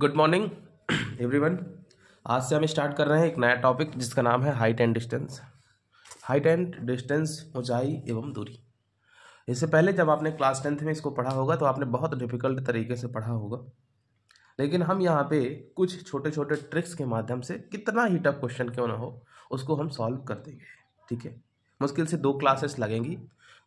Good morning everyone. आज से हम स्टार्ट कर रहे हैं एक नया टॉपिक जिसका नाम है height and distance. Height and distance, ऊंचाई एवं दूरी। इससे पहले जब आपने क्लास 10th में इसको पढ़ा होगा तो आपने बहुत डिफिकल्ट तरीके से पढ़ा होगा, लेकिन हम यहाँ पे कुछ छोटे छोटे ट्रिक्स के माध्यम से कितना ही टफ क्वेश्चन क्यों ना हो उसको हम सॉल्व कर देंगे। ठीक है, मुश्किल से 2 क्लासेस लगेंगी,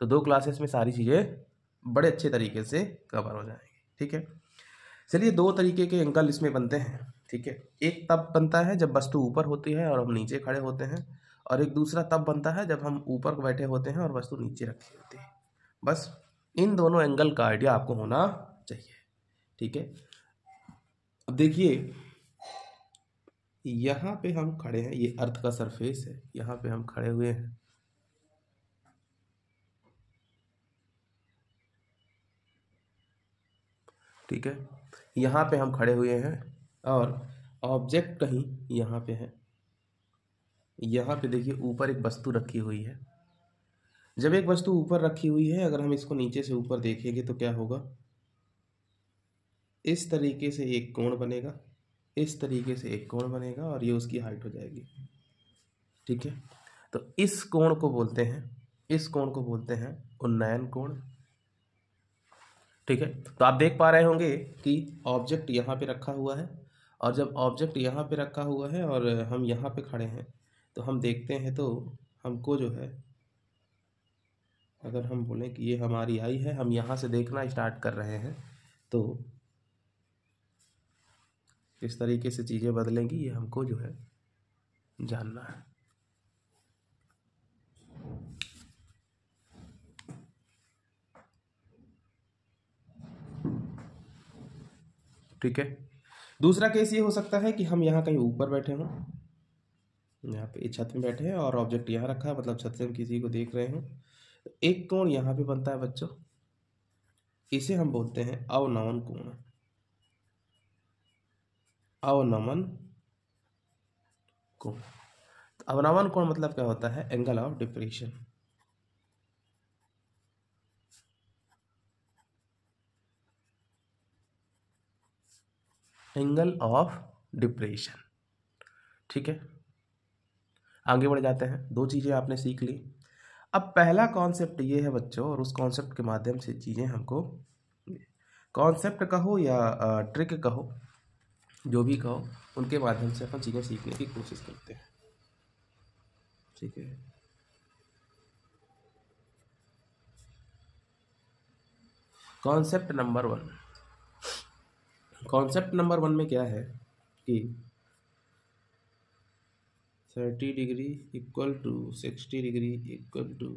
तो 2 क्लासेस में सारी चीज़ें बड़े अच्छे तरीके से कवर हो जाएंगी। ठीक है, चलिए 2 तरीके के एंगल इसमें बनते हैं। ठीक है, एक तब बनता है जब वस्तु ऊपर होती है और हम नीचे खड़े होते हैं, और एक दूसरा तब बनता है जब हम ऊपर बैठे होते हैं और वस्तु नीचे रखी होती है। बस इन दोनों एंगल का आइडिया आपको होना चाहिए। ठीक है, अब देखिए यहाँ पे हम खड़े हैं, ये अर्थ का सरफेस है, यहाँ पे हम खड़े हुए हैं। ठीक है, यहाँ पे हम खड़े हुए हैं और ऑब्जेक्ट कहीं यहाँ पे है। यहाँ पे देखिए ऊपर एक वस्तु रखी हुई है। जब एक वस्तु ऊपर रखी हुई है, अगर हम इसको नीचे से ऊपर देखेंगे तो क्या होगा, इस तरीके से एक कोण बनेगा, इस तरीके से एक कोण बनेगा और ये उसकी हाइट हो जाएगी। ठीक है, तो इस कोण को बोलते हैं, इस कोण को बोलते हैं उन्नयन कोण। ठीक है, तो आप देख पा रहे होंगे कि ऑब्जेक्ट यहाँ पे रखा हुआ है, और जब ऑब्जेक्ट यहाँ पे रखा हुआ है और हम यहाँ पे खड़े हैं तो हम देखते हैं तो हमको जो है, अगर हम बोलें कि ये हमारी आई है, हम यहाँ से देखना स्टार्ट कर रहे हैं तो किस तरीके से चीज़ें बदलेंगी ये हमको जो है जानना है। ठीक है, दूसरा केस ये हो सकता है कि हम यहाँ कहीं ऊपर बैठे हों, यहाँ पे छत में बैठे हैं और ऑब्जेक्ट यहाँ रखा है, मतलब छत से हम किसी को देख रहे हैं। एक कोण यहाँ पे बनता है बच्चों, इसे हम बोलते हैं अवनमन कोण। अवनमन कोण, तो अवनमन कोण मतलब क्या होता है, angle of depression. Angle of depression. ठीक है, आगे बढ़ जाते हैं। 2 चीज़ें आपने सीख ली। अब पहला कॉन्सेप्ट ये है बच्चों, और उस कॉन्सेप्ट के माध्यम से चीज़ें हमको, कॉन्सेप्ट कहो या ट्रिक कहो, जो भी कहो, उनके माध्यम से अपन चीज़ें सीखने की कोशिश करते हैं। ठीक है, कॉन्सेप्ट नंबर 1। कॉन्सेप्ट नंबर 1 में क्या है कि 30 degree equal to 60 degree equal to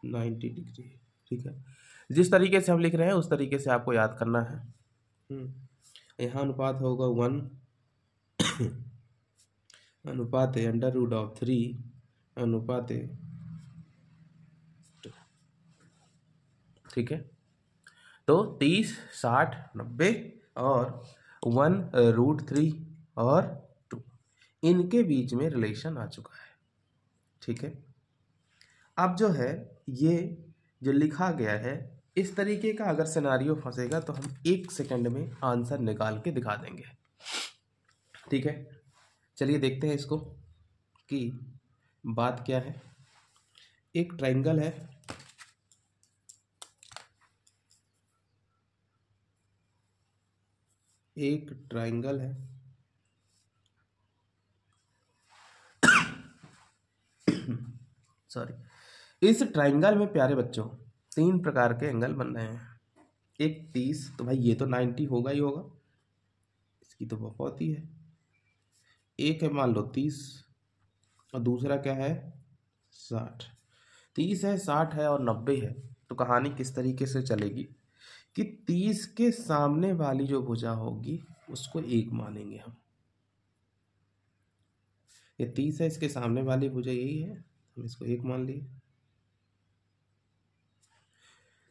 90 degree. ठीक है, जिस तरीके से हम लिख रहे हैं उस तरीके से आपको याद करना है। यहाँ अनुपात होगा 1 अनुपात है √3 अनुपात है 2। ठीक है, तो 30, 60, 90 और 1√3 और 2, इनके बीच में रिलेशन आ चुका है। ठीक है, अब जो है ये जो लिखा गया है, इस तरीके का अगर सिनारियो फंसेगा तो हम 1 सेकंड में आंसर निकाल के दिखा देंगे। ठीक है, चलिए देखते हैं इसको कि बात क्या है। एक ट्रायंगल है, एक ट्रायंगल है, सॉरी, इस ट्रायंगल में प्यारे बच्चों 3 प्रकार के एंगल बन रहे हैं। एक 30, तो भाई ये तो 90 होगा ही होगा, इसकी तो बहुत ही है। एक है मान लो 30 और दूसरा क्या है 60। 30 है, 60 है और 90 है, तो कहानी किस तरीके से चलेगी कि 30 के सामने वाली जो भुजा होगी उसको 1 मानेंगे हम। ये 30 है, इसके सामने वाली भुजा यही है, हम इसको 1 मान लिए।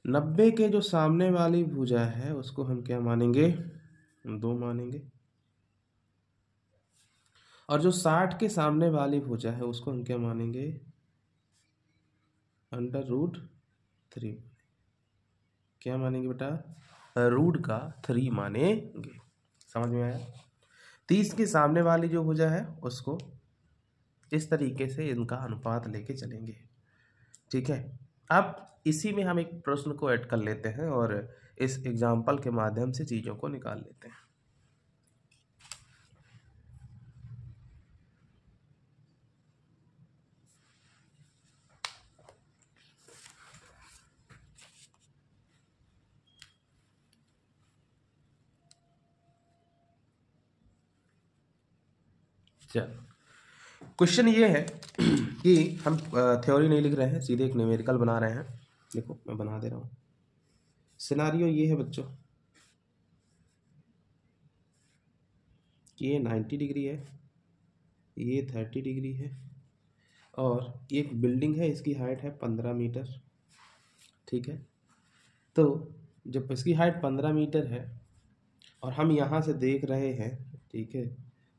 90 के जो सामने वाली भुजा है उसको हम क्या मानेंगे, हम 2 मानेंगे। और जो 60 के सामने वाली भुजा है उसको हम क्या मानेंगे, √3। क्या मानेंगे बेटा, √3 मानेंगे। समझ में आया? 30 के सामने वाली जो भुजा है उसको इस तरीके से इनका अनुपात लेके चलेंगे, ठीक है। अब इसी में हम एक प्रश्न को ऐड कर लेते हैं और इस एग्जाम्पल के माध्यम से चीज़ों को निकाल लेते हैं। चलो, क्वेश्चन ये है कि हम थ्योरी नहीं लिख रहे हैं, सीधे एक न्यूमेरिकल बना रहे हैं। देखो मैं बना दे रहा हूँ। सिनारियो ये है बच्चों कि ये 90 डिग्री है, ये 30 डिग्री है और एक बिल्डिंग है, इसकी हाइट है 15 मीटर, ठीक है। तो जब इसकी हाइट 15 मीटर है और हम यहाँ से देख रहे हैं, ठीक है,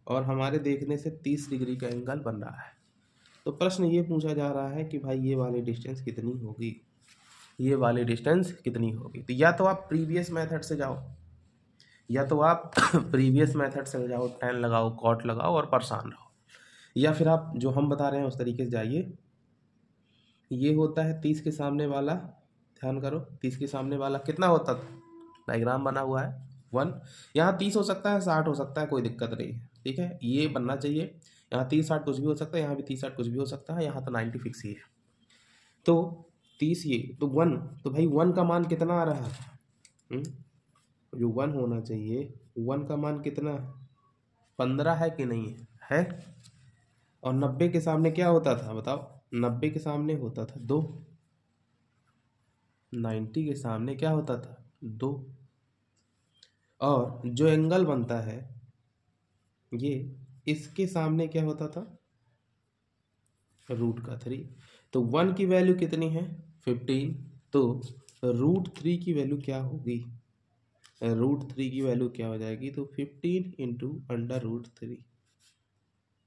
और हमारे देखने से 30 डिग्री का एंगल बन रहा है, तो प्रश्न ये पूछा जा रहा है कि भाई ये वाली डिस्टेंस कितनी होगी, ये वाली डिस्टेंस कितनी होगी। तो या तो आप प्रीवियस मेथड से जाओ, या तो आप प्रीवियस मेथड से जाओ, tan लगाओ, cot लगाओ और परेशान रहो, या फिर आप जो हम बता रहे हैं उस तरीके से जाइए। ये होता है 30 के सामने वाला, ध्यान करो 30 के सामने वाला कितना होता था, डायग्राम बना हुआ है 1। यहाँ 30 हो सकता है, 60 हो सकता है, कोई दिक्कत नहीं है, ठीक है। ये बनना चाहिए, यहाँ 30 60 कुछ भी हो सकता है, यहाँ भी 30 60 कुछ भी हो सकता है, यहाँ तो 90 फिक्स ही है। तो 30 ये तो 1, तो भाई 1 का मान कितना आ रहा है, जो 1 होना चाहिए 1 का मान कितना है, 15 है कि नहीं है? और 90 के सामने क्या होता था बताओ, 90 के सामने होता था 2, 90 के सामने क्या होता था 2, और जो एंगल बनता है ये इसके सामने क्या होता था √3। तो 1 की वैल्यू कितनी है 15, तो √3 की वैल्यू क्या होगी, √3 की वैल्यू क्या हो जाएगी, तो 15 इंटू √3,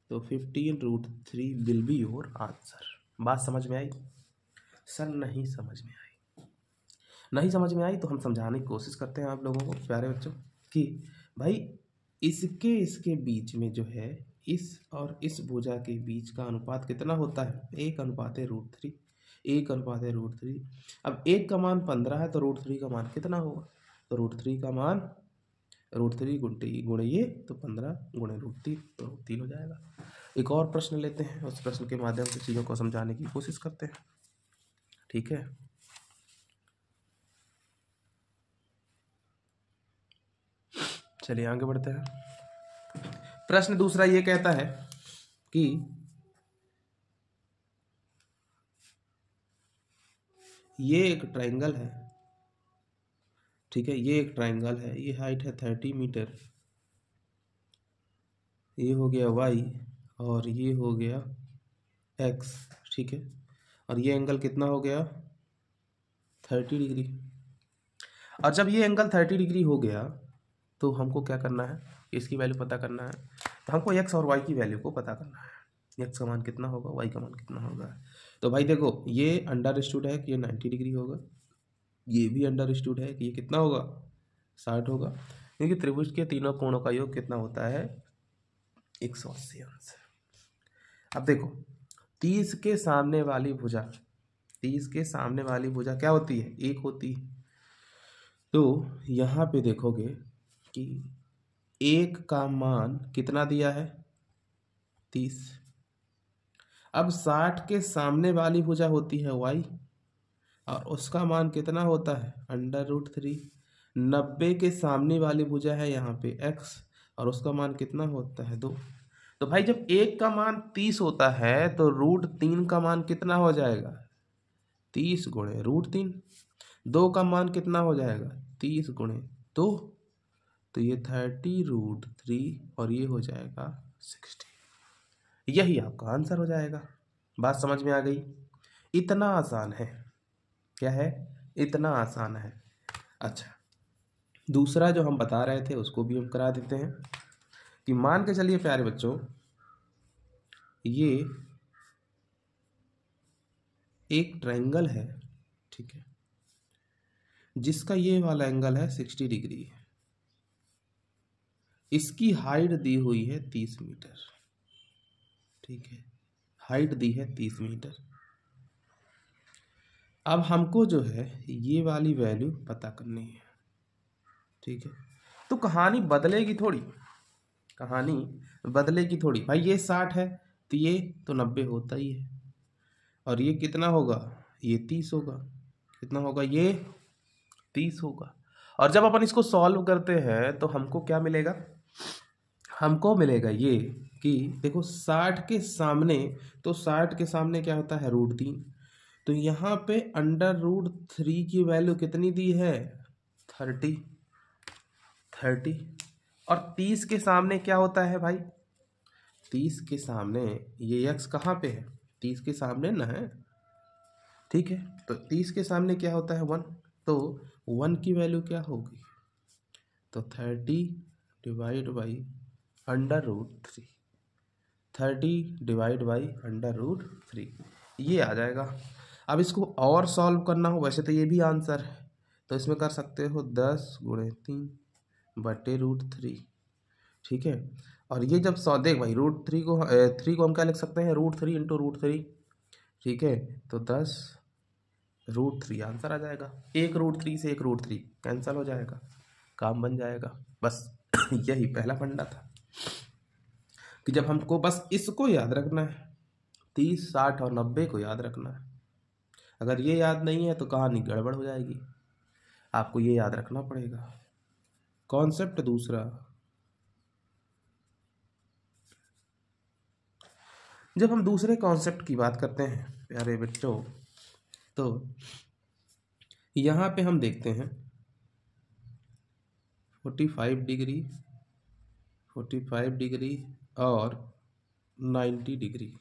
तो 15 √3 विल बी योर आंसर। बात समझ में आई? सर नहीं समझ में आई, नहीं समझ में आई तो हम समझाने की कोशिश करते हैं आप लोगों को प्यारे बच्चों कि भाई इसके बीच में जो है इस और इस भुजा के बीच का अनुपात कितना होता है, 1:√3, 1:√3। अब 1 का मान 15 है तो √3 का मान कितना होगा, तो √3 का मान √3 गुणे ये तो 15 गुणे √3, तो √3 हो जाएगा। एक और प्रश्न लेते हैं, उस प्रश्न के माध्यम से चीज़ों को समझाने की कोशिश करते हैं, ठीक है। चलिए आगे बढ़ते हैं। प्रश्न दूसरा ये कहता है कि ये एक ट्रायंगल है, ठीक है, ये एक ट्रायंगल है, ये हाइट है 30 मीटर, ये हो गया y और ये हो गया x, ठीक है, और ये एंगल कितना हो गया 30 डिग्री। और जब ये एंगल 30 डिग्री हो गया तो हमको क्या करना है, इसकी वैल्यू पता करना है, तो हमको x और y की वैल्यू को पता करना है, x का मान कितना होगा, y का मान कितना होगा। तो भाई देखो ये अंडरस्टूड है कि ये 90 डिग्री होगा, ये भी अंडरस्टूड है कि ये कितना होगा 60 होगा, क्योंकि त्रिभुज के तीनों कोणों का योग कितना होता है 180 अंश। अब देखो 30 के सामने वाली भुजा, 30 के सामने वाली भुजा क्या होती है, 1 होती है। तो यहाँ पे देखोगे कि 1 का मान कितना दिया है 30। अब 60 के सामने वाली भुजा होती है y और उसका मान कितना होता है √3। 90 के सामने वाली भुजा है यहाँ पे x और उसका मान कितना होता है 2। तो भाई जब 1 का मान 30 होता है तो √3 का मान कितना हो जाएगा 30 गुणे √3। 2 का मान कितना हो जाएगा 30 गुणे 2, तो ये 30 √3 और ये हो जाएगा 60। यही आपका आंसर हो जाएगा। बात समझ में आ गई? इतना आसान है, क्या है, इतना आसान है। अच्छा दूसरा जो हम बता रहे थे उसको भी हम करा देते हैं कि मान के चलिए प्यारे बच्चों ये एक ट्रायंगल है, ठीक है, जिसका ये वाला एंगल है 60 डिग्री, इसकी हाइट दी हुई है 30 मीटर, ठीक है, हाइट दी है 30 मीटर। अब हमको जो है ये वाली वैल्यू पता करनी है, ठीक है। तो कहानी बदलेगी थोड़ी, कहानी बदलेगी थोड़ी भाई। ये 60 है तो ये तो 90 होता ही है, और ये कितना होगा, ये 30 होगा, कितना होगा, ये 30 होगा। और जब अपन इसको सॉल्व करते हैं तो हमको क्या मिलेगा, हमको मिलेगा ये कि देखो 60 के सामने, तो 60 के सामने क्या होता है, √3। तो यहाँ पे √3 की वैल्यू कितनी दी है, 30। और 30 के सामने क्या होता है भाई, 30 के सामने ये x कहाँ पे है, 30 के सामने ना है, ठीक है। तो 30 के सामने क्या होता है, 1। तो 1 की वैल्यू क्या होगी, तो 30 डिवाइड बाई √3, 30 डिवाइड बाई √3, ये आ जाएगा। अब इसको और सॉल्व करना हो, वैसे तो ये भी आंसर है, तो इसमें कर सकते हो 10 × 3 बटे √3, ठीक है। और ये जब देख भाई √3 को 3 को हम क्या लिख सकते हैं, √3 इंटू √3, ठीक है। तो 10 √3 आंसर आ जाएगा। एक √3 से एक √3 कैंसिल हो जाएगा, काम बन जाएगा। बस यही पहला फंडा था कि जब हमको बस इसको याद रखना है, 30, 60 और 90 को याद रखना है। अगर ये याद नहीं है तो कहानी गड़बड़ हो जाएगी, आपको ये याद रखना पड़ेगा। कॉन्सेप्ट दूसरा, जब हम दूसरे कॉन्सेप्ट की बात करते हैं प्यारे बच्चों, तो यहाँ पे हम देखते हैं 45 डिग्री, 45 डिग्री और 90 डिग्री।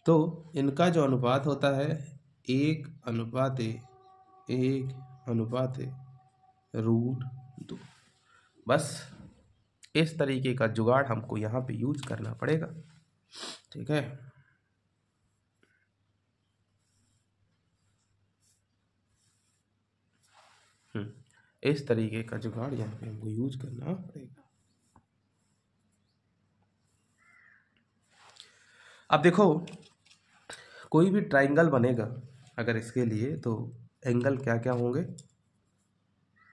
तो इनका जो अनुपात होता है 1:1:2। बस इस तरीके का जुगाड़ हमको यहाँ पे यूज करना पड़ेगा, ठीक है। इस तरीके का जुगाड़ यहाँ पे हमको यूज करना पड़ेगा। अब देखो कोई भी ट्राइंगल बनेगा अगर इसके लिए, तो एंगल क्या क्या होंगे।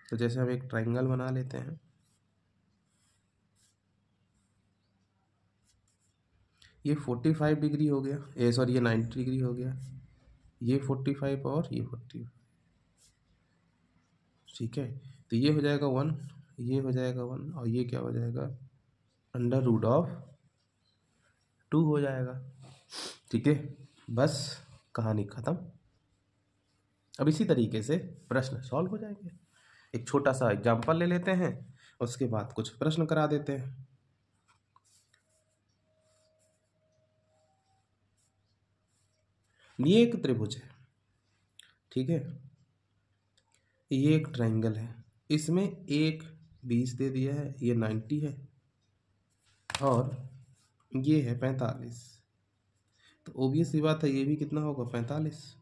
तो जैसे हम एक ट्राइंगल बना लेते हैं, ये 45 डिग्री हो गया, ये सॉरी ये 90 डिग्री हो गया, ये 45 और ये 45, ठीक है। तो ये हो जाएगा 1, ये हो जाएगा 1, और ये क्या हो जाएगा, √2 हो जाएगा, ठीक है। बस कहानी ख़त्म। अब इसी तरीके से प्रश्न सॉल्व हो जाएंगे। एक छोटा सा एग्जाम्पल ले लेते हैं, उसके बाद कुछ प्रश्न करा देते हैं। ये एक त्रिभुज है, ठीक है, ये एक ट्रायंगल है, इसमें एक 20 दे दिया है, ये 90 है और ये है 45। तो ओबियस सी बात है ये भी कितना होगा, 45,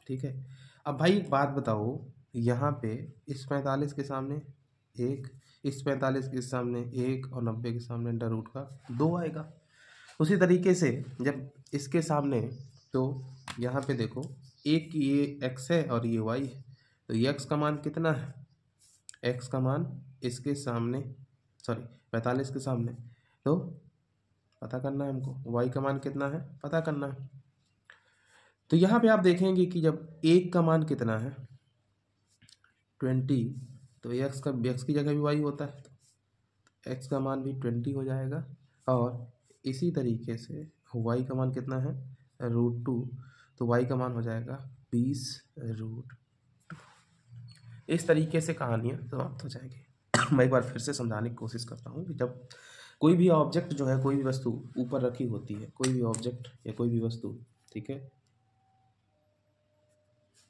ठीक है। अब भाई एक बात बताओ, यहाँ पे इस 45 के सामने एक, इस 45 के सामने एक, और 90 के सामने √2 आएगा। उसी तरीके से जब इसके सामने, तो यहाँ पे देखो एक ये x है और ये y है, तो ये x का मान कितना है, x का मान इसके सामने, सॉरी 45 के सामने, तो पता करना है हमको, y का मान कितना है पता करना है। तो यहाँ पे आप देखेंगे कि जब एक का मान कितना है 20, तो x की जगह भी y होता है, तो x का मान भी 20 हो जाएगा। और इसी तरीके से y का मान कितना है √2, तो y का मान हो जाएगा 20√2। इस तरीके से कहानियाँ समाप्त हो जाएगी। मैं एक बार फिर से समझाने की कोशिश करता हूँ कि जब कोई भी ऑब्जेक्ट जो है, कोई भी वस्तु ऊपर रखी होती है, कोई भी ऑब्जेक्ट या कोई भी वस्तु, ठीक है,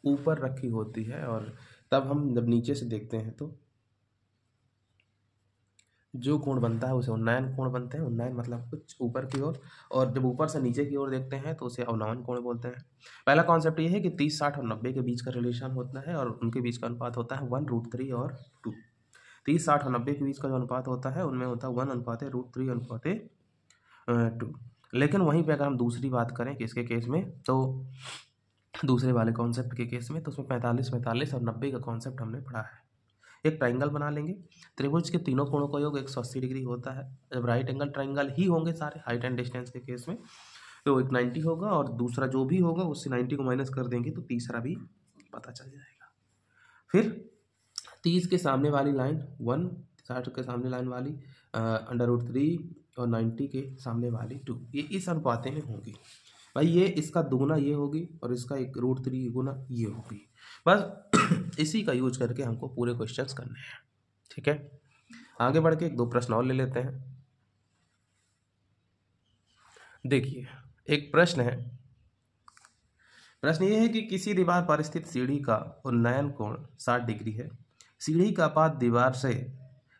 ऊपर रखी होती है, और तब हम जब नीचे से देखते हैं तो जो कोण बनता है उसे उन्नयन कोण बनते हैं। उन्नयन मतलब कुछ ऊपर की ओर, और जब ऊपर से नीचे की ओर देखते हैं तो उसे अवनमन कोण बोलते हैं। पहला कॉन्सेप्ट ये है कि 30, 60 और 90 के बीच का रिलेशन होता है, और उनके बीच का अनुपात होता है 1√3 और 2। 30, 60 और 90 के बीच का जो अनुपात होता है उनमें होता है 1/√3/2। लेकिन वहीं पे अगर हम दूसरी बात करें कि इसके केस में, तो दूसरे वाले कॉन्सेप्ट के केस में, तो उसमें 45, 45 और 90 का कॉन्सेप्ट हमने पढ़ा है। एक ट्राइंगल बना लेंगे, त्रिभुज के तीनों कोणों का योग 180 डिग्री होता है। जब राइट एंगल ट्राइंगल ही होंगे सारे हाइट एंड डिस्टेंस के केस में, तो एक 90 होगा और दूसरा जो भी होगा उससे 90 को माइनस कर देंगे तो तीसरा भी पता चल जाएगा। फिर 30 के सामने वाली लाइन 1, 60 के सामने लाइन वाली √3 और 90 के सामने वाली 2, ये इस अनुपाते में होंगी। भाई ये इसका दुगुना ये होगी और इसका एक √3 गुना ये होगी। बस इसी का यूज करके हमको पूरे क्वेश्चंस करने हैं। ठीक है, आगे बढ़ के 1-2 प्रश्न और ले लेते हैं। देखिए, एक प्रश्न है। प्रश्न ये है कि किसी दीवार पर स्थित सीढ़ी का उन्नयन कोण 60 डिग्री है। सीढ़ी का पाद दीवार से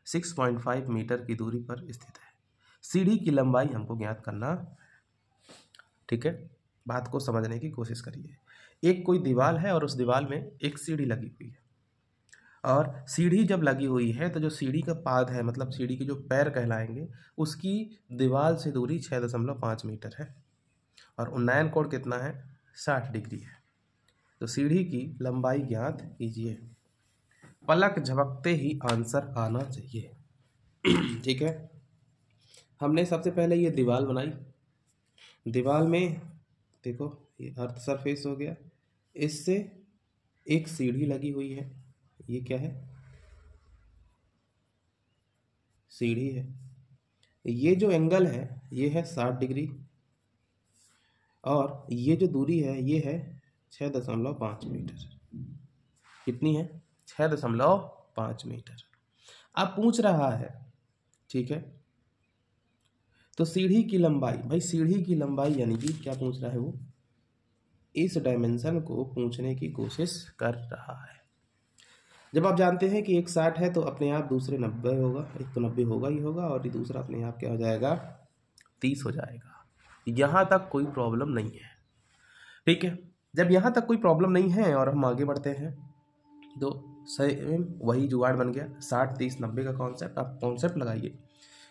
6.5 मीटर की दूरी पर स्थित है। सीढ़ी की लंबाई हमको ज्ञात करना। ठीक है, बात को समझने की कोशिश करिए। एक कोई दीवार है और उस दीवार में एक सीढ़ी लगी हुई है, और सीढ़ी जब लगी हुई है तो जो सीढ़ी का पाद है, मतलब सीढ़ी के जो पैर कहलाएंगे, उसकी दीवार से दूरी 6.5 मीटर है और उन्नयन कोण कितना है, 60 डिग्री है। तो सीढ़ी की लंबाई ज्ञात कीजिए। पलक झपकते ही आंसर आना चाहिए। ठीक है, हमने सबसे पहले ये दीवार बनाई। दीवार में देखो ये अर्थ सरफेस हो गया, इससे एक सीढ़ी लगी हुई है। ये क्या है, सीढ़ी है। ये जो एंगल है ये है 60 डिग्री और ये जो दूरी है ये है 6.5 मीटर। कितनी है, 6.5 मीटर। अब पूछ रहा है, ठीक है, तो सीढ़ी की लंबाई, भाई सीढ़ी की लंबाई यानी कि क्या पूछ रहा है वो, इस डायमेंशन को पूछने की कोशिश कर रहा है। जब आप जानते हैं कि एक 60 है तो अपने आप दूसरे 90 होगा, एक तो 90 होगा ही होगा और ये दूसरा अपने आप क्या हो जाएगा, 30 हो जाएगा। यहाँ तक कोई प्रॉब्लम नहीं है। ठीक है, जब यहाँ तक कोई प्रॉब्लम नहीं है और हम आगे बढ़ते हैं तो सेम वही जुगाड़ बन गया। 60, 30, 90 का कॉन्सेप्ट। आप कॉन्सेप्ट लगाइए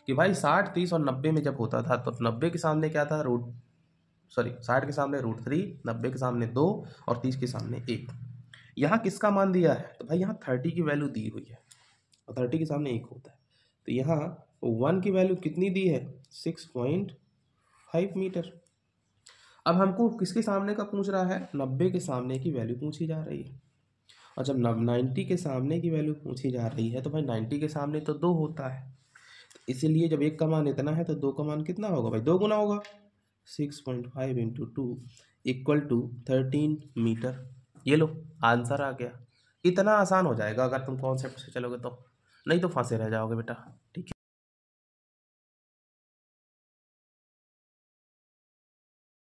कि भाई 60, 30 और 90 में जब होता था तो 90 के सामने क्या था, 60 के सामने √3, 90 के सामने 2 और 30 के सामने 1। यहाँ किसका मान दिया है, तो भाई यहाँ 30 की वैल्यू दी हुई है और 30 के सामने 1 होता है। तो यहाँ 1 की वैल्यू कितनी दी है, 6.5 मीटर। अब हमको किसके सामने का पूछ रहा है, 90 के सामने की वैल्यू पूछी जा रही है। और जब 90 के सामने की वैल्यू पूछी जा रही है तो भाई 90 के सामने तो 2 होता है, इसीलिए जब 1 का मान इतना है तो 2 का मान कितना होगा, भाई 2 गुना होगा। 6.5 × 2 = 13 मीटर। ये लो आंसर आ गया। इतना आसान हो जाएगा अगर तुम कॉन्सेप्ट से चलोगे तो, नहीं तो फंसे रह जाओगे बेटा। ठीक है।